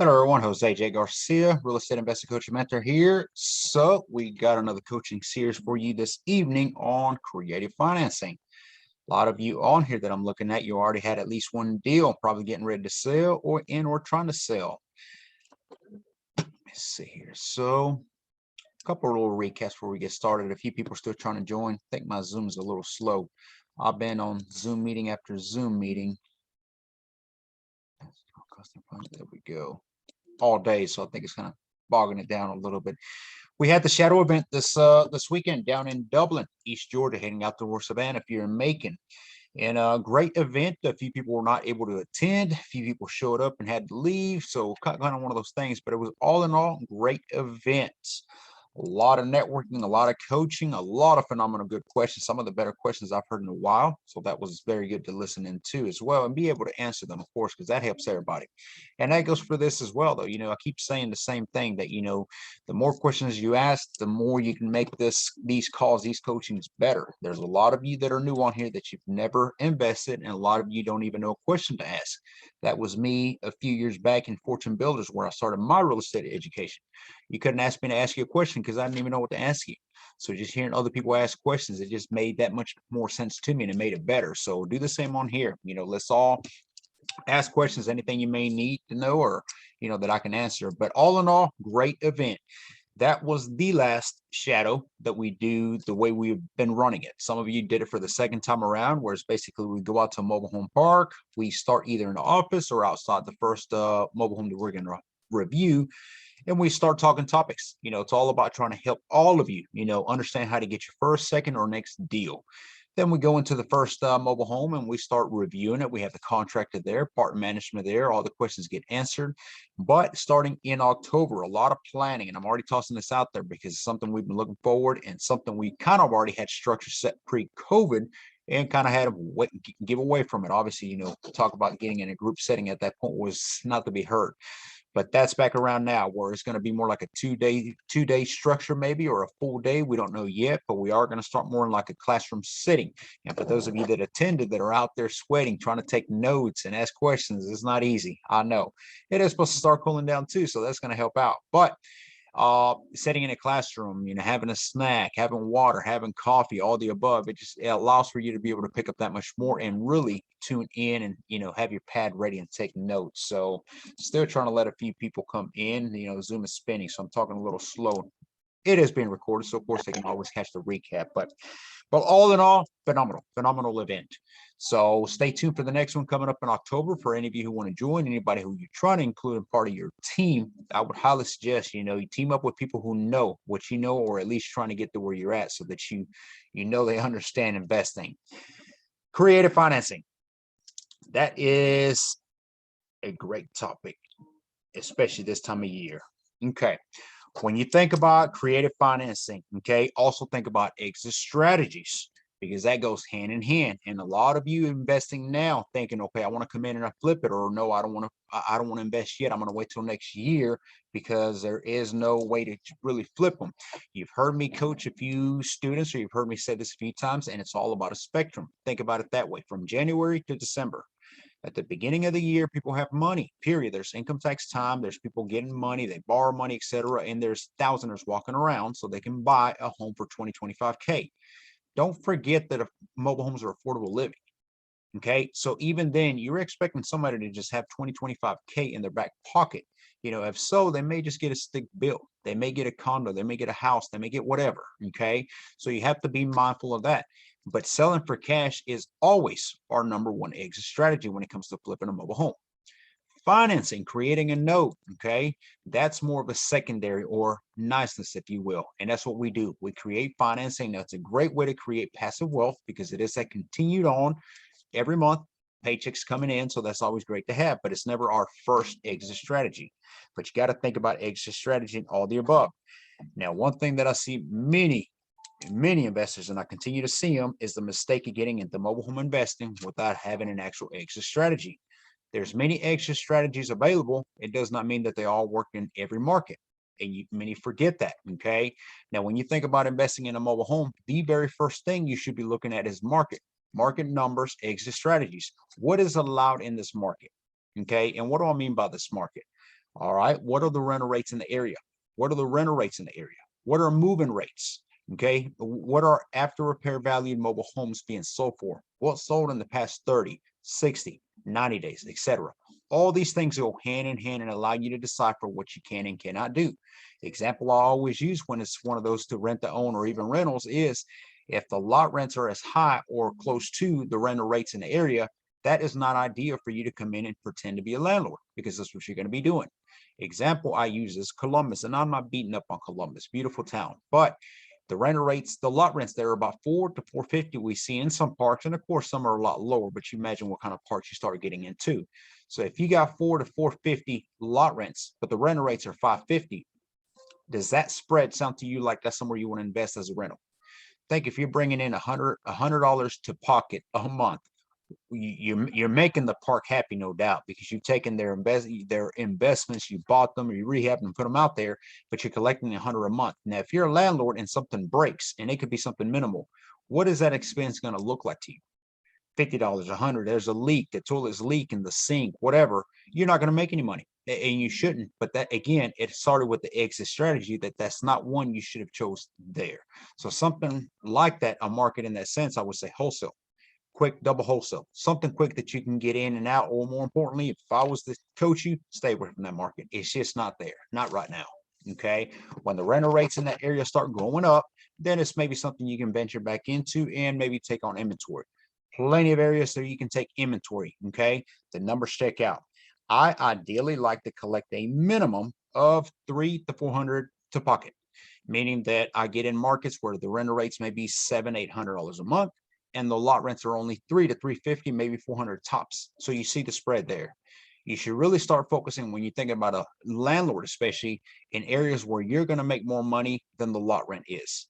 Hello, everyone. Jose J. Garcia, real estate investor, coach, and mentor here. So, we got another coaching series for you this evening on creative financing. A lot of you on here that I'm looking at, you already had at least one deal, probably getting ready to sell or trying to sell. Let's see here. So, a couple of little recaps before we get started. A few people are still trying to join. I think my Zoom is a little slow. I've been on Zoom meeting after Zoom meeting. There we go. All day, so I think it's kind of bogging it down a little bit. We had the shadow event this weekend down in Dublin, East Georgia, heading out towards Savannah if you're in Macon. And a great event. A few people were not able to attend. A few people showed up and had to leave. So kind of one of those things, but it was all in all great events. A lot of networking, a lot of coaching, a lot of phenomenal good questions, some of the better questions I've heard in a while. So that was very good to listen into as well and be able to answer them, of course, because that helps everybody. And that goes for this as well, though. I keep saying the same thing that, the more questions you ask, the more you can make these calls, these coachings better. There's a lot of you that are new on here that you've never invested, and a lot of you don't even know a question to ask. That was me a few years back in Fortune Builders, where I started my real estate education. You couldn't ask me to ask you a question because I didn't even know what to ask you. So just hearing other people ask questions, it just made that much more sense to me and it made it better. So do the same on here. Let's all ask questions, anything you may need to know or, that I can answer. But all in all, great event. That was the last shadow that we do the way we've been running it. Some of you did it for the second time around, where it's basically we go out to a mobile home park. We start either in the office or outside the first mobile home that we're going to review. And we start talking topics. It's all about trying to help all of you, understand how to get your first, second, or next deal. Then we go into the first mobile home and we start reviewing it. We have the contractor there, partner management there. All the questions get answered. But starting in October, a lot of planning. And I'm already tossing this out there because it's something we've been looking forward and something we kind of already had structure set pre-COVID and kind of had to give away from it. Obviously, talk about getting in a group setting at that point was not to be heard. But that's back around now where it's going to be more like a two-day structure maybe, or a full day. We don't know yet, but we are going to start more in like a classroom setting. And for those of you that attended that are out there sweating, trying to take notes and ask questions, it's not easy. I know. It is supposed to start cooling down too, so that's going to help out. But setting in a classroom, having a snack, having water, having coffee, all the above, it allows for you to be able to pick up that much more and really tune in and have your pad ready and take notes. So still trying to let a few people come in. Zoom is spinning, so I'm talking a little slow. It is being recorded, so of course they can always catch the recap. But all in all, phenomenal event. So stay tuned for the next one coming up in October. For any of you who want to join, anybody who you're trying to include in part of your team, I would highly suggest, you team up with people who know what you know, or at least trying to get to where you're at so that they understand investing. Creative financing. That is a great topic, especially this time of year. Okay. When you think about creative financing, okay, also think about exit strategies, because that goes hand in hand. And a lot of you investing now thinking, okay, I want to come in and I flip it, or no, I don't want to invest yet. I'm going to wait till next year because there is no way to really flip them. You've heard me coach a few students, or you've heard me say this a few times, and it's all about a spectrum. Think about it that way, from January to December. At the beginning of the year, people have money, period. There's income tax time. There's people getting money. They borrow money, etc. And there's thousands walking around so they can buy a home for 20, 25K. Don't forget that mobile homes are affordable living. Okay. So even then, you're expecting somebody to just have 20, 25K in their back pocket. If so, they may just get a stick bill. They may get a condo. They may get a house. They may get whatever. Okay. So you have to be mindful of that. But selling for cash is always our number one exit strategy when it comes to flipping a mobile home. Financing, creating a note, okay, that's more of a secondary or niceness, if you will. And that's what we do. We create financing. That's a great way to create passive wealth because it is that continued on every month, paychecks coming in. So that's always great to have, but it's never our first exit strategy. But you got to think about exit strategy and all the above. Now, one thing that I see many investors, and I continue to see them, is the mistake of getting into mobile home investing without having an actual exit strategy. There's many exit strategies available. It does not mean that they all work in every market. And many forget that, okay? Now, when you think about investing in a mobile home, the very first thing you should be looking at is market numbers, exit strategies. What is allowed in this market, okay? And what do I mean by this market? All right. What are the rental rates in the area? What are the rental rates in the area? What are moving rates? Okay. What are after repair valued mobile homes being sold for? What sold in the past 30, 60, 90 days, etc. All these things go hand in hand and allow you to decipher what you can and cannot do. The example I always use when it's one of those to rent to own or even rentals is if the lot rents are as high or close to the rental rates in the area, that is not ideal for you to come in and pretend to be a landlord because that's what you're going to be doing. Example I use is Columbus, and I'm not beating up on Columbus, beautiful town, but the rental rates, the lot rents there are about 4 to 450 we see in some parks, and of course some are a lot lower, but you imagine what kind of parks you start getting into. So if you got 4 to 450 lot rents, but the rental rates are 550, does that spread sound to you like that's somewhere you want to invest as a rental? Think if you're bringing in $100 to pocket a month, you're making the park happy, no doubt, because you've taken their investments, you bought them, or you rehab them, put them out there, but you're collecting $100 a month. Now, if you're a landlord and something breaks, and it could be something minimal, what is that expense going to look like to you? $50, $100. There's a leak, the toilet's leaking, the sink, whatever. You're not going to make any money, and you shouldn't. But that again, it started with the exit strategy that's not one you should have chose there. So something like that, a market in that sense, I would say wholesale. Quick double wholesale, something quick that you can get in and out, or more importantly, if I was to coach you, stay away from that market. It's just not there, not right now. Okay, when the rental rates in that area start going up, then it's maybe something you can venture back into and maybe take on inventory. Plenty of areas so you can take inventory. Okay, the numbers check out. I ideally like to collect a minimum of 3 to 400 to pocket, meaning that I get in markets where the rental rates may be $700-800 a month, and the lot rents are only 3 to 350, maybe 400 tops. So you see the spread there. You should really start focusing when you think about a landlord, especially in areas where you're going to make more money than the lot rent is.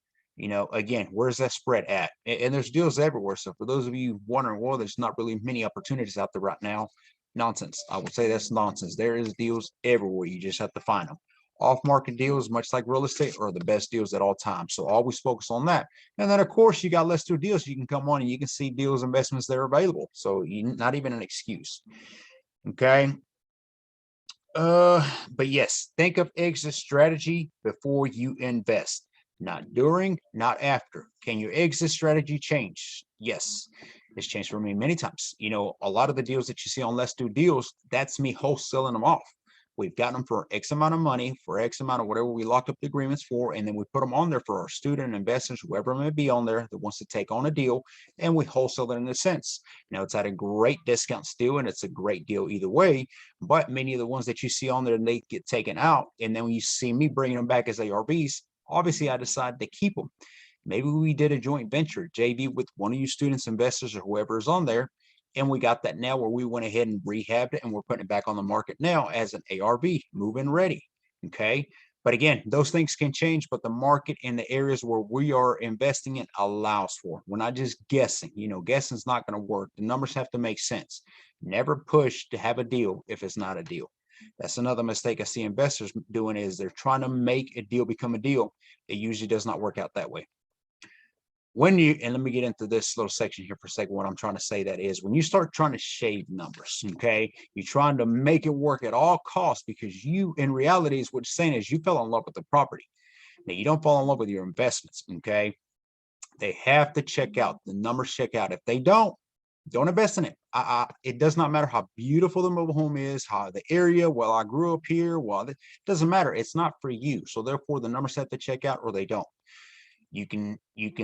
Again, where's that spread at? And there's deals everywhere. So for those of you wondering, well, there's not really many opportunities out there right now. Nonsense. I would say that's nonsense. There is deals everywhere. You just have to find them. Off-market deals, much like real estate, are the best deals at all times. So always focus on that. And then, of course, you got Let's Do Deals. You can come on and you can see deals, investments that are available. So not even an excuse. Okay. But yes, think of exit strategy before you invest. Not during, not after. Can your exit strategy change? Yes, it's changed for me many times. A lot of the deals that you see on Let's Do Deals, that's me wholesaling them off. We've gotten them for X amount of money, for X amount of whatever we locked up the agreements for, and then we put them on there for our student investors, whoever may be on there that wants to take on a deal, and we wholesale it in a sense. Now, it's at a great discount still, and it's a great deal either way, but many of the ones that you see on there, they get taken out, and then when you see me bringing them back as ARVs, obviously I decided to keep them. Maybe we did a joint venture, JV, with one of you students, investors, or whoever is on there, and we got that now where we went ahead and rehabbed it, and we're putting it back on the market now as an ARV, move-in ready. Okay. But again, those things can change, but the market in the areas where we are investing in allows for. We're not just guessing. Guessing's not going to work. The numbers have to make sense. Never push to have a deal if it's not a deal. That's another mistake I see investors doing, is they're trying to make a deal become a deal. It usually does not work out that way. And let me get into this little section here for a second. What I'm trying to say that is when you start trying to shave numbers, okay, you're trying to make it work at all costs because you, in reality, is what you're saying is you fell in love with the property. Now, you don't fall in love with your investments, okay? They have to check out. The numbers check out. If they don't invest in it. It does not matter how beautiful the mobile home is, how the area, well, I grew up here, well, it doesn't matter. It's not for you. So therefore, the numbers have to check out or they don't. You can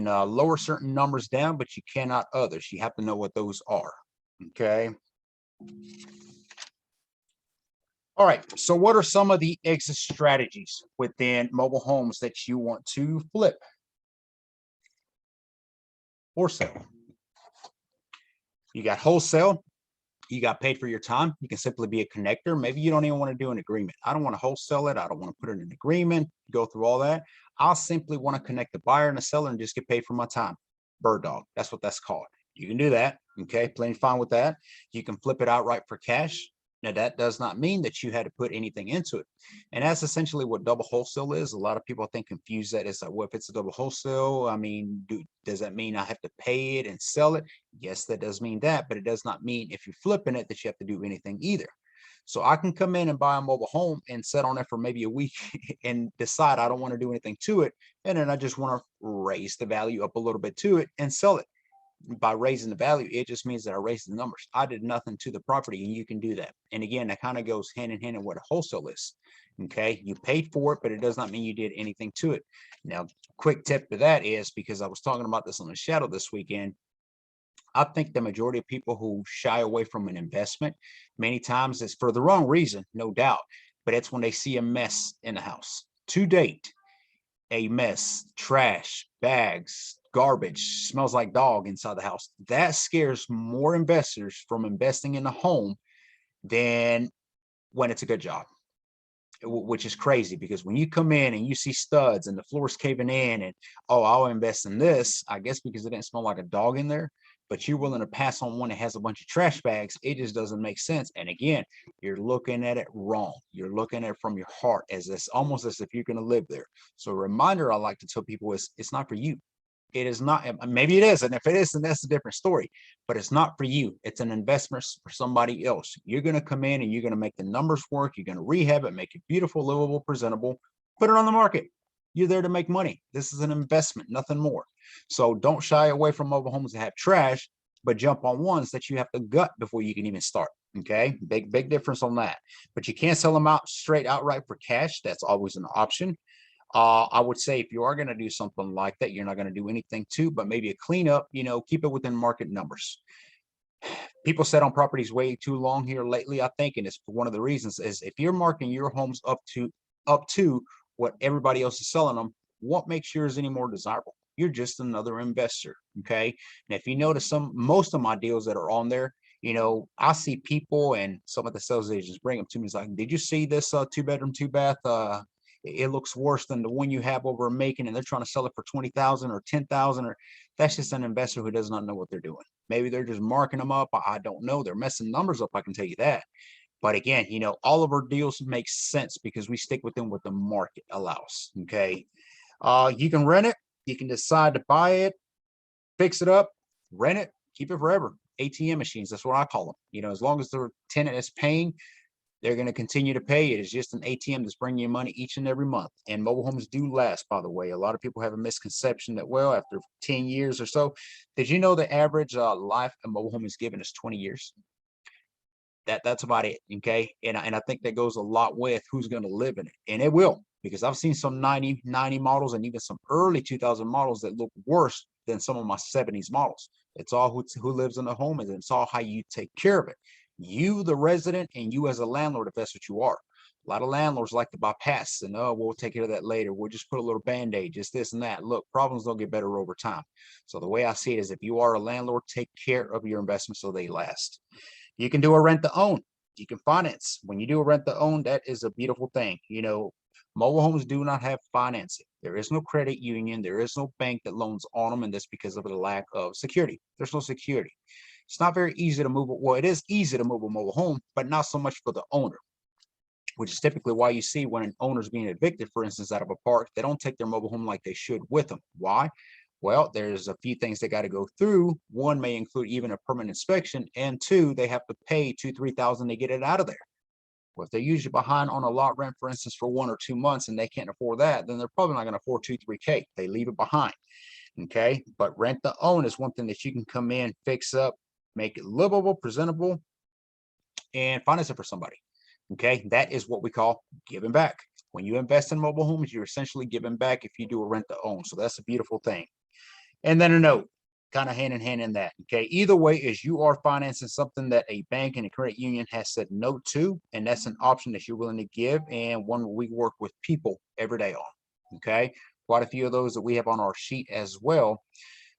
lower certain numbers down, but you cannot others. You have to know what those are. Okay. All right. So what are some of the exit strategies within mobile homes that you want to flip or sell? You got wholesale. You got paid for your time. You can simply be a connector. Maybe you don't even want to do an agreement. I don't want to wholesale it. I don't want to put it in an agreement, go through all that. I'll simply want to connect the buyer and the seller and just get paid for my time. Bird dog. That's what that's called. You can do that. Okay. Plenty fine with that. You can flip it outright for cash. Now, that does not mean that you had to put anything into it. And that's essentially what double wholesale is. A lot of people, I think, confuse that. It's like, well, if it's a double wholesale, I mean, does that mean I have to pay it and sell it? Yes, that does mean that, but it does not mean if you're flipping it that you have to do anything either. So I can come in and buy a mobile home and sit on it for maybe a week and decide I don't want to do anything to it. And then I just want to raise the value up a little bit to it and sell it. By raising the value, it just means that I raised the numbers. I did nothing to the property, and you can do that. And again, that kind of goes hand in hand in what a wholesale is. Okay, you paid for it, but it does not mean you did anything to it. Now, quick tip to that is, because I was talking about this on the shadow this weekend, I think the majority of people who shy away from an investment many times is for the wrong reason, no doubt, but it's when they see a mess in the house. To date, a mess, trash, bags, garbage, smells like dog inside the house. That scares more investors from investing in a home than when it's a good job, which is crazy, because when you come in and you see studs and the floor's caving in and, oh, I'll invest in this, I guess because it didn't smell like a dog in there, but you're willing to pass on one that has a bunch of trash bags, it just doesn't make sense. And again, you're looking at it wrong. You're looking at it from your heart, as this almost as if you're going to live there. So a reminder I like to tell people is, it's not for you. It is not. Maybe it is, and if it is, then that's a different story. But it's not for you. It's an investment for somebody else. You're going to come in and you're going to make the numbers work. You're going to rehab it, make it beautiful, livable, presentable, put it on the market. You're there to make money. This is an investment, nothing more. So don't shy away from mobile homes that have trash, but jump on ones that you have to gut before you can even start. Okay, big difference on that. But you can't sell them out straight outright for cash. That's always an option. I would say if you are going to do something like that, you're not going to do anything to, but maybe a cleanup, keep it within market numbers. People sit on properties way too long here lately, I think, and it's one of the reasons is if you're marking your homes up to what everybody else is selling them, what makes yours any more desirable? You're just another investor. Okay. And if you notice most of my deals that are on there, I see people and some of the sales agents bring them to me. It's like, did you see this 2-bedroom, 2-bath? It looks worse than the one you have over in Macon, and they're trying to sell it for 20,000 or 10,000, or that's just an investor who does not know what they're doing. Maybe they're just marking them up. I don't know. They're messing numbers up. I can tell you that. But again, all of our deals make sense because we stick within what the market allows. Okay. You can rent it. You can decide to buy it, fix it up, rent it, keep it forever. ATM machines. That's what I call them. As long as the tenant is paying, they're going to continue to pay. It is just an ATM that's bringing you money each and every month. And mobile homes do last, by the way. A lot of people have a misconception that, well, after 10 years or so, did you know the average life a mobile home is given is 20 years? That's about it. Okay. And I think that goes a lot with who's going to live in it. And it will, because I've seen some 90 models and even some early 2000 models that look worse than some of my 70s models. It's all who lives in the home, and it's all how you take care of it. You, the resident, and you as a landlord, if that's what you are. A lot of landlords like to bypass and, oh, we'll take care of that later. We'll just put a little band-aid, just this and that. Look, problems don't get better over time. So the way I see it is, if you are a landlord, take care of your investments so they last. You can do a rent to own. You can finance. When you do a rent to own, that is a beautiful thing. Mobile homes do not have financing. There is no credit union. There is no bank that loans on them, and that's because of the lack of security. There's no security. It's not very easy to move. Well, it is easy to move a mobile home, but not so much for the owner, which is typically why you see when an owner's being evicted, for instance, out of a park, they don't take their mobile home like they should with them. Why? Well, there's a few things they got to go through. One may include even a permanent inspection, and two, they have to pay $2,000-3,000 to get it out of there. Well, if they're usually behind on a lot rent, for instance, for 1 or 2 months, and they can't afford that, then they're probably not going to afford 2-3K. They leave it behind. Okay. But rent to own is one thing that you can come in, fix up, make it livable, presentable, and finance it for somebody. Okay. That is what we call giving back. When you invest in mobile homes, you're essentially giving back if you do a rent to own. So that's a beautiful thing. And then a note, kind of hand in hand in that. Okay. Either way, is you are financing something that a bank and a credit union has said no to, and that's an option that you're willing to give, and one we work with people every day on. Okay. Quite a few of those that we have on our sheet as well,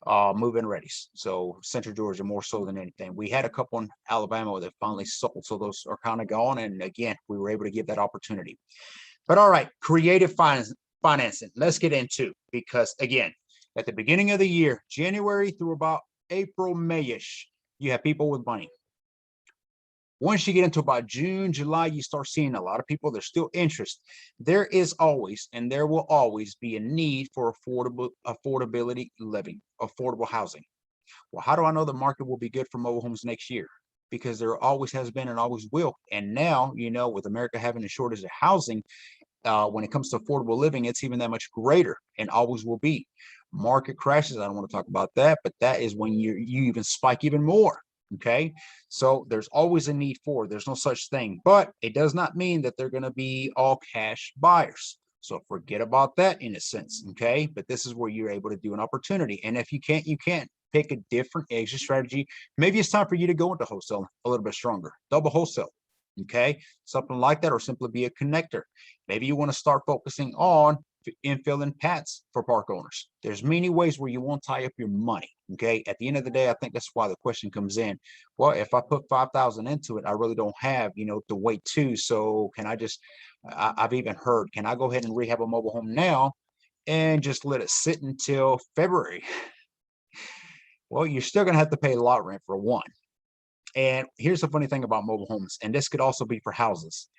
move-in readies. So Central Georgia more so than anything. We had a couple in Alabama that finally sold, so those are kind of gone. And again, we were able to give that opportunity. But all right, creative financing. Let's get into, because again, at the beginning of the year, January through about April, May-ish, you have people with money. Once you get into about June, July, you start seeing a lot of people. There's still interest. There is always, and there will always be, a need for affordability living, affordable housing. Well, how do I know the market will be good for mobile homes next year? because there always has been and always will. And now, with America having a shortage of housing, when it comes to affordable living, it's even that much greater and always will be. Market crashes, I don't want to talk about that, but that is when you even spike even more. Okay. So there's always a need for, there's no such thing, but it does not mean that they're going to be all cash buyers. So forget about that in a sense. Okay. But this is where you're able to do an opportunity. And if you can't, you can't pick a different exit strategy. Maybe it's time for you to go into wholesale a little bit stronger, double wholesale. Okay. Something like that, or simply be a connector. Maybe you want to start focusing on infill and pads for park owners. There's many ways where you won't tie up your money. Okay. At the end of the day, I think that's why the question comes in. Well, if I put 5,000 into it, I really don't have, to wait too. So can I just, I've even heard, can I go ahead and rehab a mobile home now and just let it sit until February? Well, you're still going to have to pay a lot rent for one. And here's the funny thing about mobile homes, and this could also be for houses.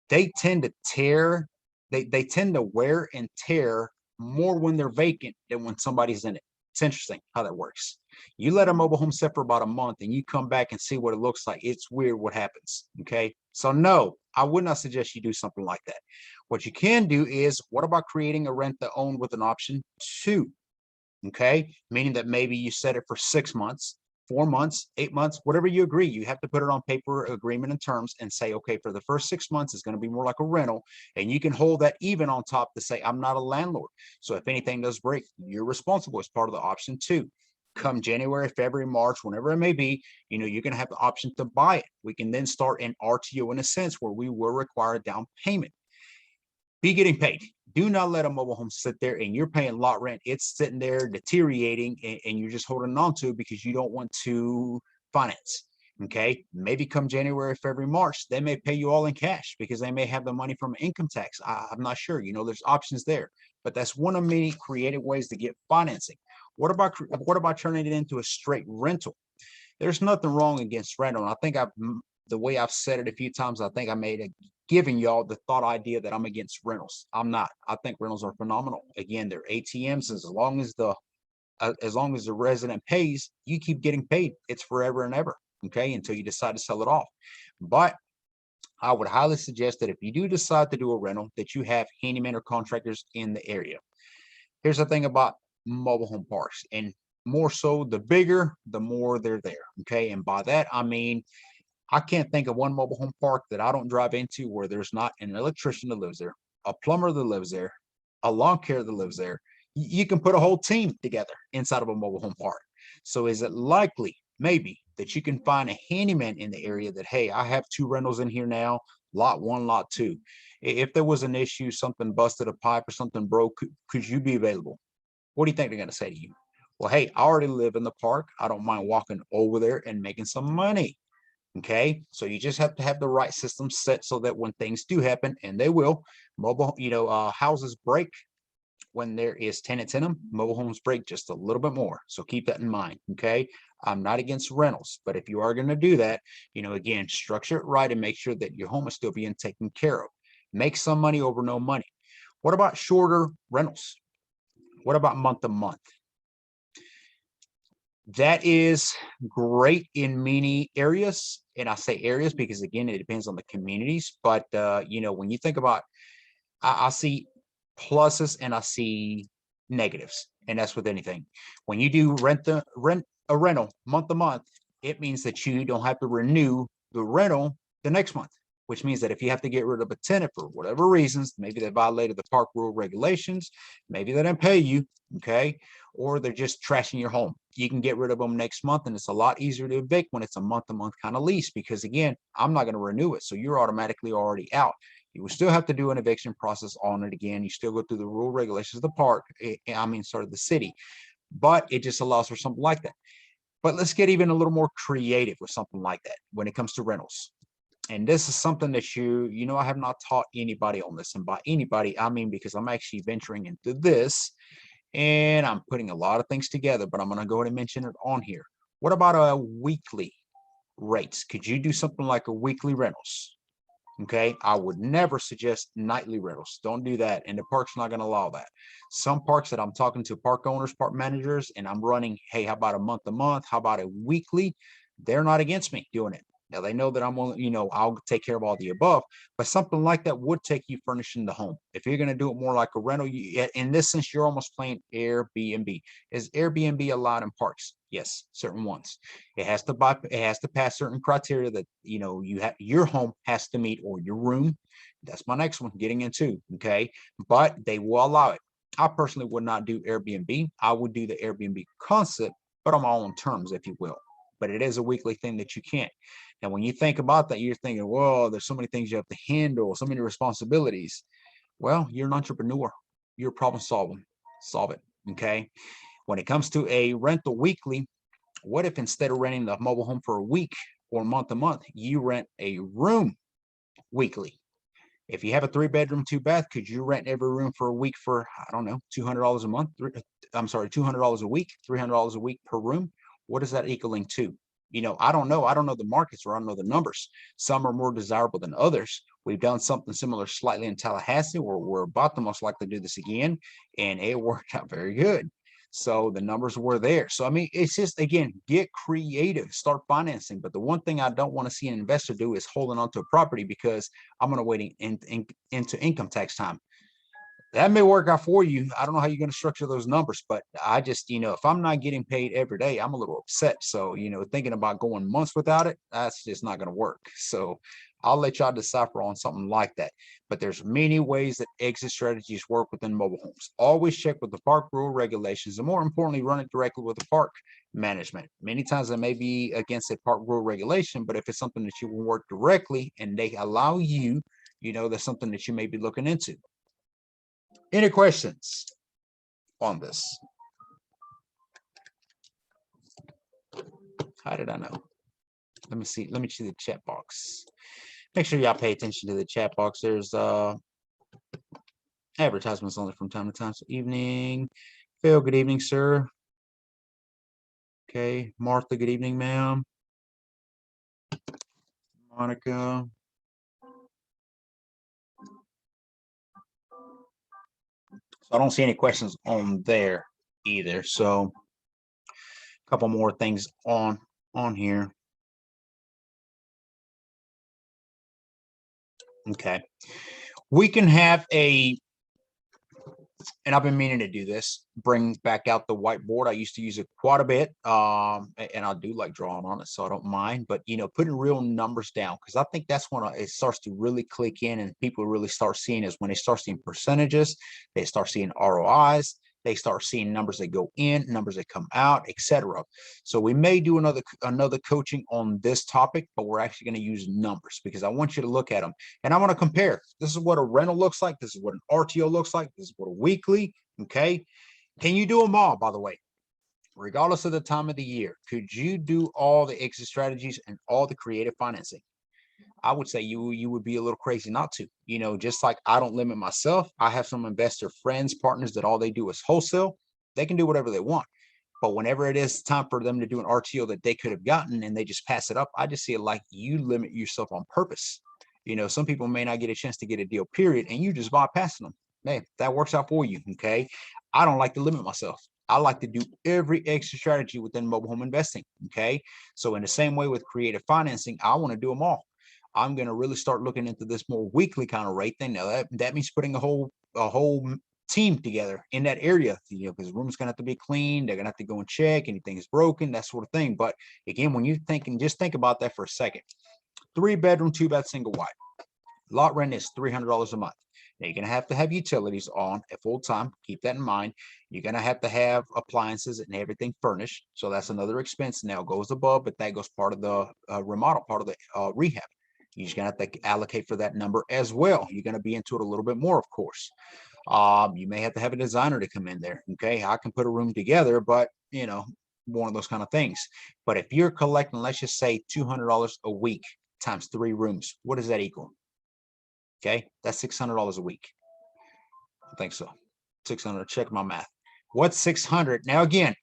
They tend to tear, they tend to wear and tear more when they're vacant than when somebody's in it. It's interesting how that works. You let a mobile home sit for about a month and you come back and see what it looks like. It's weird what happens. Okay. So no, I would not suggest you do something like that. What you can do is, what about creating a rent to own with an option 2? Okay. Meaning that maybe you set it for 6 months, 4 months, 8 months, whatever you agree. You have to put it on paper, agreement and terms, and say, okay, for the first 6 months, it's going to be more like a rental. And you can hold that even on top to say, I'm not a landlord. So if anything does break, you're responsible as part of the option 2. Come January, February, March, whenever it may be, you're going to have the option to buy it. We can then start an RTO in a sense where we will require a down payment. Be getting paid. Do not let a mobile home sit there and you're paying lot rent. It's sitting there deteriorating and you're just holding on to it because you don't want to finance. Okay. Maybe come January, February, March, they may pay you all in cash because they may have the money from income tax. I'm not sure. There's options there, but that's one of many creative ways to get financing. What about turning it into a straight rental? There's nothing wrong against rental. And I think the way I've said it a few times, I think I made a giving y'all the thought idea that I'm against rentals. I'm not. I think rentals are phenomenal. Again, they're ATMs. As long as the resident pays, you keep getting paid. It's forever and ever. Okay, until you decide to sell it off. But I would highly suggest that if you do decide to do a rental, that you have handyman or contractors in the area. Here's the thing about mobile home parks, and more so, the bigger, the more they're there. Okay, and by that I mean, I can't think of one mobile home park that I don't drive into where there's not an electrician that lives there, a plumber that lives there, a lawn care that lives there. You can put a whole team together inside of a mobile home park. So is it likely, maybe, that you can find a handyman in the area that, hey, I have 2 rentals in here now, lot 1, lot 2. If there was an issue, something busted, a pipe or something broke, could you be available? What do you think they're going to say to you? Well, hey, I already live in the park. I don't mind walking over there and making some money. Okay, so you just have to have the right system set so that when things do happen, and they will, houses break when there is tenants in them. Mobile homes break just a little bit more, so keep that in mind. Okay, I'm not against rentals, but if you are going to do that, again, structure it right and make sure that your home is still being taken care of. Make some money over no money. What about shorter rentals? What about month to month? That is great in many areas. And I say areas because, again, it depends on the communities. But, when you think about, I see pluses and I see negatives. And that's with anything. When you do rent a rental month to month, it means that you don't have to renew the rental the next month, which means that if you have to get rid of a tenant for whatever reasons, maybe they violated the park rule regulations, maybe they didn't pay you, okay, or they're just trashing your home, you can get rid of them next month. And it's a lot easier to evict when it's a month-to-month kind of lease, because again, I'm not going to renew it, so you're automatically already out. You will still have to do an eviction process on it again. You still go through the rule regulations of the park, the city, but it just allows for something like that. But let's get even a little more creative with something like that when it comes to rentals. And this is something that I have not taught anybody on this. And by anybody, I mean because I'm actually venturing into this and I'm putting a lot of things together, but I'm going to go ahead and mention it on here. What about a weekly rates? Could you do something like a weekly rentals? Okay, I would never suggest nightly rentals. Don't do that. And the park's not going to allow that. Some parks that I'm talking to park owners, park managers, and I'm running, hey, how about a month to month? How about a weekly? They're not against me doing it. Now they know that I'm only, I'll take care of all the above, but something like that would take you furnishing the home. If you're going to do it more like a rental, in this sense, you're almost playing Airbnb. Is Airbnb allowed in parks? Yes, certain ones. It has to pass certain criteria that, you have, your home has to meet, or your room. That's my next one getting into. Okay. But they will allow it. I personally would not do Airbnb. I would do the Airbnb concept, but on my own terms, if you will. But it is a weekly thing that you can't. And when you think about that, you're thinking, well, there's so many things you have to handle, so many responsibilities. Well, you're an entrepreneur. You're problem solving. Solve it. Okay. When it comes to a rental weekly, what if instead of renting the mobile home for a week or month to month, you rent a room weekly? If you have a 3-bedroom, 2-bath, could you rent every room for a week for, I don't know, $200 a month? I'm sorry, $200 a week, $300 a week per room. What is that equaling to? I don't know. I don't know the markets, or I don't know the numbers. Some are more desirable than others. We've done something similar slightly in Tallahassee, where we're about to most likely do this again, and it worked out very good. So the numbers were there. So, I mean, it's just, again, get creative, start financing. But the one thing I don't want to see an investor do is holding on to a property because I'm going to wait into income tax time. That may work out for you. I don't know how you're going to structure those numbers, but I just, if I'm not getting paid every day, I'm a little upset. So, thinking about going months without it, that's just not going to work. So I'll let y'all decipher on something like that. But there's many ways that exit strategies work within mobile homes. Always check with the park rule regulations, and more importantly, run it directly with the park management. Many times it may be against a park rule regulation, but if it's something that you will work directly and they allow you, that's something that you may be looking into. Any questions on this? How did I know? Let me see. Let me see the chat box. Make sure y'all pay attention to the chat box. There's advertisements only from time to time. So evening. Phil, good evening, sir. Okay. Martha, good evening, ma'am. Monica. So I don't see any questions on there either. So a couple more things on here. Okay. We can have and I've been meaning to do this, bring back out the whiteboard. I used to use it quite a bit. And I do like drawing on it, so I don't mind. But, putting real numbers down, because I think that's when it starts to really click in and people really start seeing is when they start seeing percentages, they start seeing ROIs, they start seeing numbers that go in, numbers that come out, etc. So we may do another coaching on this topic, but we're actually going to use numbers because I want you to look at them and I want to compare. This is what a rental looks like. This is what an RTO looks like. This is what a weekly. Okay. Can you do them all, by the way? Regardless of the time of the year, could you do all the exit strategies and all the creative financing? I would say you would be a little crazy not to. Just like I don't limit myself. I have some investor friends, partners that all they do is wholesale. They can do whatever they want. But whenever it is time for them to do an RTO that they could have gotten and they just pass it up, I just see it like you limit yourself on purpose. Some people may not get a chance to get a deal, period, and you just bypassing them. Hey, that works out for you. Okay. I don't like to limit myself. I like to do every extra strategy within mobile home investing. Okay. So in the same way with creative financing, I want to do them all. I'm going to really start looking into this more weekly kind of rate thing. Now that means putting a whole team together in that area, because the room's going to have to be clean. They're going to have to go and check anything is broken, that sort of thing. But again, when you think, and just think about that for a second, 3-bedroom, 2-bath, single wide. Lot rent is $300 a month. Now, you're going to have utilities on at full time. Keep that in mind. You're going to have appliances and everything furnished. So that's another expense now goes above, but that goes part of the remodel, part of the rehab. You're just going to have to allocate for that number as well. You're going to be into it a little bit more, of course. You may have to have a designer to come in there. Okay. I can put a room together, but one of those kind of things. But if you're collecting, let's just say $200 a week times 3 rooms, what does that equal? Okay, that's $600 a week. I think so. 600. Check my math. What's 600? Now, again,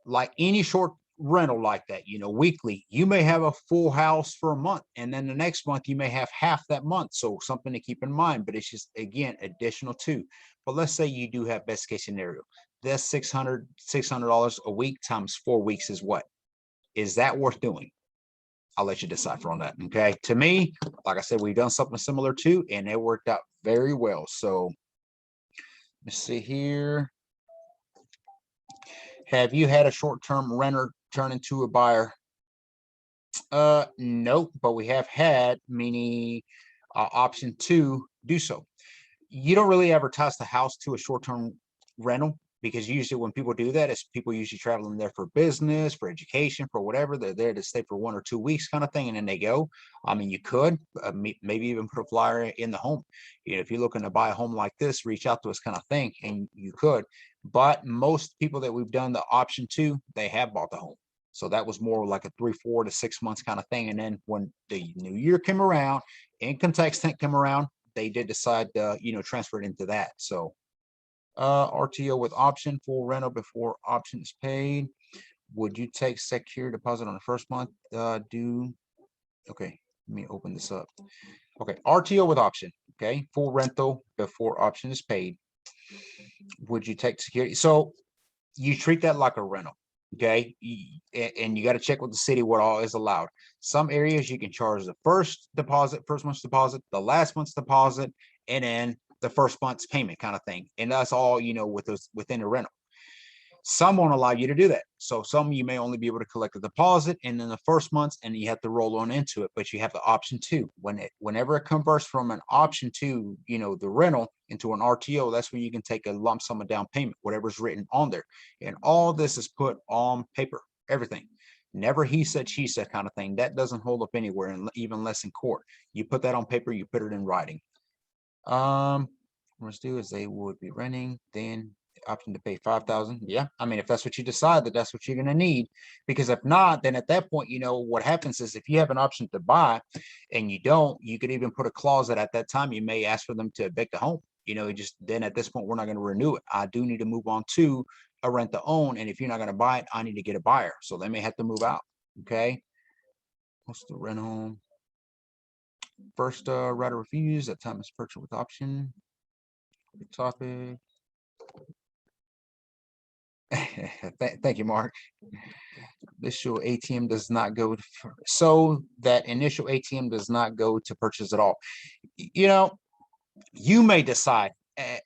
like any short rental like that, weekly, you may have a full house for a month, and then the next month you may have half that month. So something to keep in mind, but it's just, again, additional too. But let's say you do have best case scenario. That's $600 a week times 4 weeks is what? Is that worth doing? I'll let you decipher on that. Okay. To me, like I said, we've done something similar too, and it worked out very well. So let's see here. Have you had a short-term renter turn into a buyer? Nope, but we have had many option to do so. You don't really advertise the house to a short-term rental because usually when people do that, it's people usually traveling there for business, for education, for whatever. They're there to stay for 1 or 2 weeks kind of thing, and then they go. I mean, you could maybe even put a flyer in the home. You know, if you're looking to buy a home like this, reach out to us kind of thing, and you could. But most people that we've done the option to, they have bought the home. So that was more like a 3, 4 to 6 months kind of thing. And then when the new year came around, income tax tank came around, they did decide to, transfer it into that. So RTO with option, full rental before option is paid. Would you take secure deposit on the first month due? Okay, let me open this up. Okay, RTO with option. Okay, full rental before option is paid. Would you take security? So you treat that like a rental. Okay, and you got to check with the city what all is allowed. Some areas you can charge the first month's deposit, the last month's deposit, and then the first month's payment kind of thing. And that's all, with those within the rental. Some won't allow you to do that. So some you may only be able to collect a deposit and then the first months, and you have to roll on into it. But you have the option to whenever it converts from an option to the rental into an RTO, that's when you can take a lump sum of down payment, whatever's written on there. And all this is put on paper, everything. Never he said, she said kind of thing. That doesn't hold up anywhere, and even less in court. You put that on paper, you put it in writing. Let's do is they would be renting, then the option to pay 5,000. Yeah, I mean, if that's what you decide that's what you're going to need, because if not, then at that point, what happens is if you have an option to buy and you don't, you could even put a clause that at that time you may ask for them to evict the home. Just then at this point we're not going to renew it. I do need to move on to a rent to own, and if you're not going to buy it, I need to get a buyer, so they may have to move out. Okay, what's the rent home? First right of refuse, that time is purchase with option. Good topic. Thank you, Mark. Initial ATM does not go to, so that initial ATM does not go to purchase at all. You may decide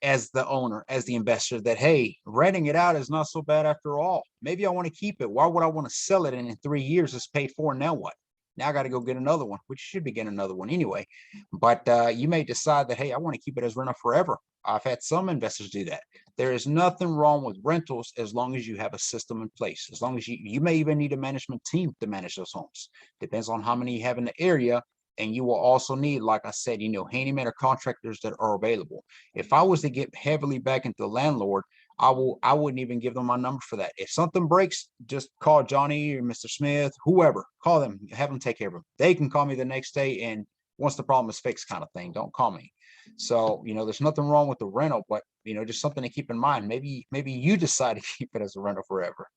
as the owner, as the investor, that hey, renting it out is not so bad after all. Maybe I want to keep it. Why would I want to sell it and in 3 years it's paid for? Now what? Now I got to go get another one, which should be getting another one anyway. But you may decide that, hey, I want to keep it as rental forever. I've had some investors do that. There is nothing wrong with rentals as long as you have a system in place. As long as you may even need a management team to manage those homes. Depends on how many you have in the area. And you will also need, like I said, handyman or contractors that are available. If I was to get heavily back into the landlord, I wouldn't even give them my number for that. If something breaks, just call Johnny or Mr. Smith, whoever, call them, have them take care of them. They can call me the next day, and once the problem is fixed kind of thing, don't call me. So, there's nothing wrong with the rental, but, just something to keep in mind. Maybe you decide to keep it as a rental forever.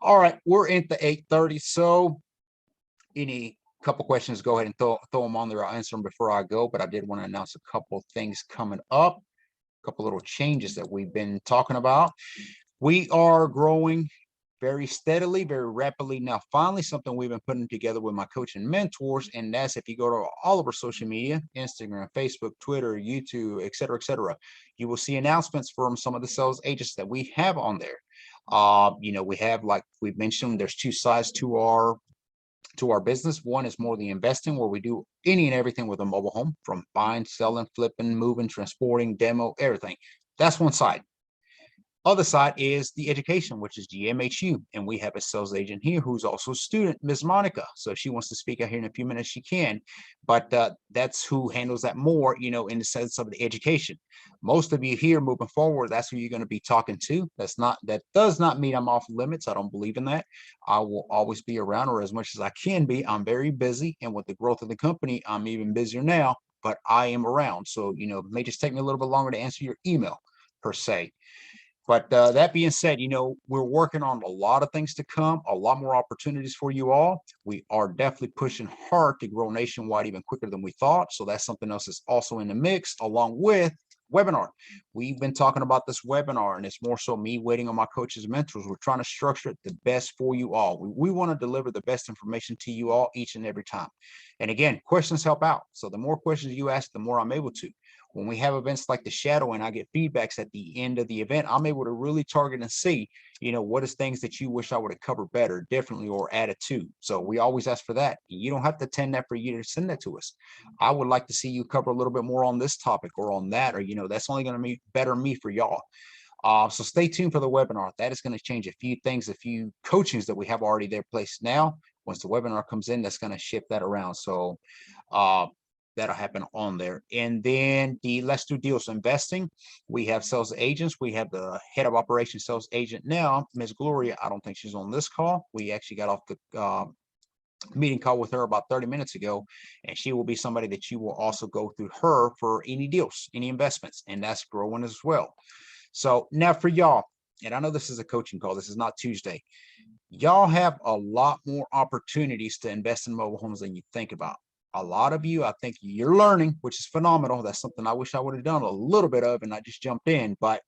All right, we're into 8:30. So any couple questions, go ahead and throw them on there. I'll answer them before I go, but I did want to announce a couple things coming up. Couple little changes that we've been talking about. We are growing very steadily, very rapidly. Now, finally, something we've been putting together with my coach and mentors, and that's if you go to all of our social media, Instagram, Facebook, Twitter, YouTube, etc., you will see announcements from some of the sales agents that we have on there. We have, like we've mentioned, there's 2 sides to our business. One is more the investing, where we do any and everything with a mobile home, from buying, selling, flipping, moving, transporting, demo, everything. That's one side. Other side is the education, which is GMHU, and we have a sales agent here who's also a student, Ms. Monica. So if she wants to speak out here in a few minutes, she can. But that's who handles that more, in the sense of the education. Most of you here moving forward, that's who you're going to be talking to. That does not mean I'm off limits. I don't believe in that. I will always be around, or as much as I can be. I'm very busy, and with the growth of the company, I'm even busier now. But I am around, so it may just take me a little bit longer to answer your email per se. But that being said, we're working on a lot of things to come, a lot more opportunities for you all. We are definitely pushing hard to grow nationwide even quicker than we thought. So that's something else that's also in the mix, along with webinar. We've been talking about this webinar, and it's more so me waiting on my coaches and mentors. We're trying to structure it the best for you all. We want to deliver the best information to you all each and every time. And again, questions help out. So the more questions you ask, the more I'm able to. When we have events like the shadow and I get feedbacks at the end of the event, I'm able to really target and see, what is things that you wish I would have covered better, differently, or added to. So we always ask for that. You don't have to attend that for you to send that to us. I would like to see you cover a little bit more on this topic or on that, or, that's only going to be better me for y'all. So stay tuned for the webinar. That is going to change a few things, a few coachings that we have already there placed now. Once the webinar comes in, that's going to shift that around. So, that'll happen on there. And then the Let's Do Deals Investing, we have sales agents. We have the head of operations sales agent now, Ms. Gloria. I don't think she's on this call. We actually got off the meeting call with her about 30 minutes ago, and she will be somebody that you will also go through her for any deals, any investments, and that's growing as well. So now for y'all, and I know this is a coaching call, this is not Tuesday. Y'all have a lot more opportunities to invest in mobile homes than you think about. A lot of you, I think you're learning, which is phenomenal. That's something I wish I would have done a little bit of and I just jumped in. But,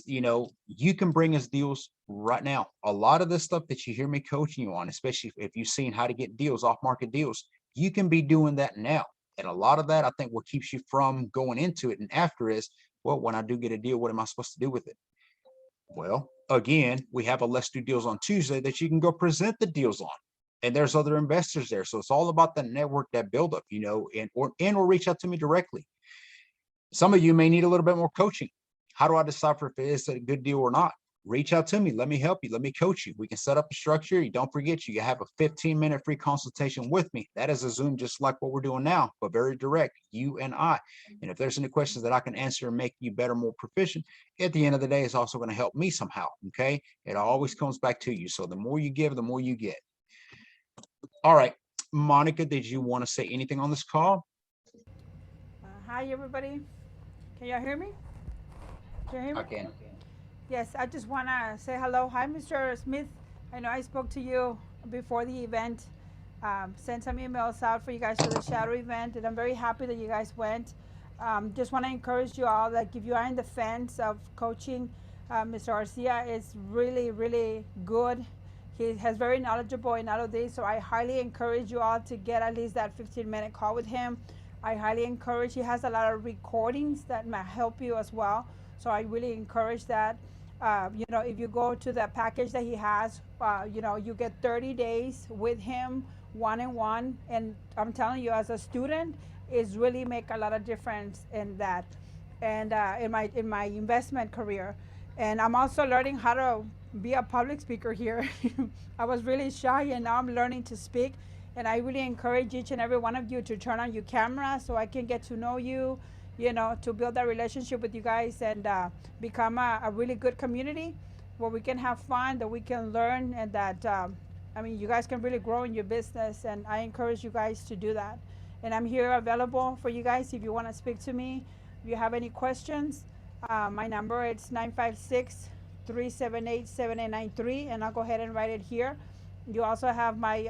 you can bring us deals right now. A lot of the stuff that you hear me coaching you on, especially if you've seen how to get deals, off-market deals, you can be doing that now. And a lot of that, I think, what keeps you from going into it and after is, well, when I do get a deal, what am I supposed to do with it? Well, again, we have a Let's Do Deals on Tuesday that you can go present the deals on. And there's other investors there. So it's all about the network, that buildup, or reach out to me directly. Some of you may need a little bit more coaching. How do I decipher if it is a good deal or not? Reach out to me. Let me help you. Let me coach you. We can set up a structure. You don't forget, you have a 15-minute free consultation with me. That is a Zoom just like what we're doing now, but very direct, you and I. And if there's any questions that I can answer and make you better, more proficient, at the end of the day, it's also going to help me somehow. Okay. It always comes back to you. So the more you give, the more you get. All right, Monica, did you want to say anything on this call? Hi, everybody. Can y'all hear me? Can you hear me? I can. Yes, I just want to say hello. Hi, Mr. Smith. I know I spoke to you before the event. Sent some emails out for you guys for the shadow event, and I'm very happy that you guys went. Just want to encourage you all that if you are in the fence of coaching, Mr. Garcia is really, really good. He has very knowledgeable in all of this, so I highly encourage you all to get at least that 15-minute call with him. I highly encourage. He has a lot of recordings that might help you as well, so I really encourage that. If you go to the package that he has, you get 30 days with him one-on-one, and I'm telling you, as a student, it's really make a lot of difference in that, and in my investment career. And I'm also learning how to be a public speaker here. I was really shy, and now I'm learning to speak. And I really encourage each and every one of you to turn on your camera so I can get to know you, to build that relationship with you guys and become a really good community where we can have fun, that we can learn, and that, you guys can really grow in your business. And I encourage you guys to do that. And I'm here available for you guys if you want to speak to me. If you have any questions, my number is 956-378-7893, and I'll go ahead and write it here. You also have my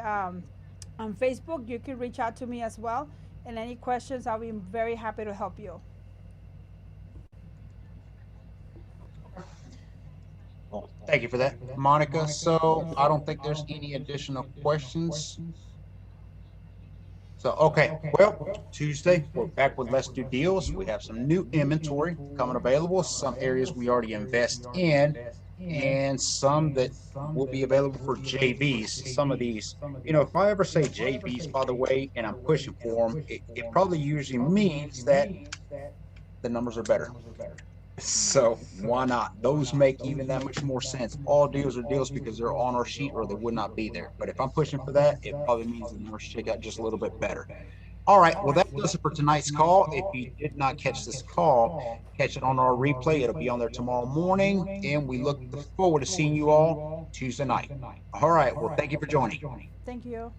on Facebook. You can reach out to me as well. And any questions, I'll be very happy to help you. Well, thank you for that, Monica. So I don't think there's any additional questions. So, okay, well, Tuesday, we're back with Let's Do Deals. We have some new inventory coming available, some areas we already invest in, and some that will be available for JVs. Some of these, if I ever say JVs, by the way, and I'm pushing for them, it probably usually means that the numbers are better. So why not? Those make even that much more sense. All deals are deals because they're on our sheet or they would not be there. But if I'm pushing for that, it probably means the numbers shake out just a little bit better. All right, well, that does it for tonight's call. If you did not catch this call, catch it on our replay. It'll be on there tomorrow morning, and we look forward to seeing you all Tuesday night. All right, well, thank you for joining. Thank you.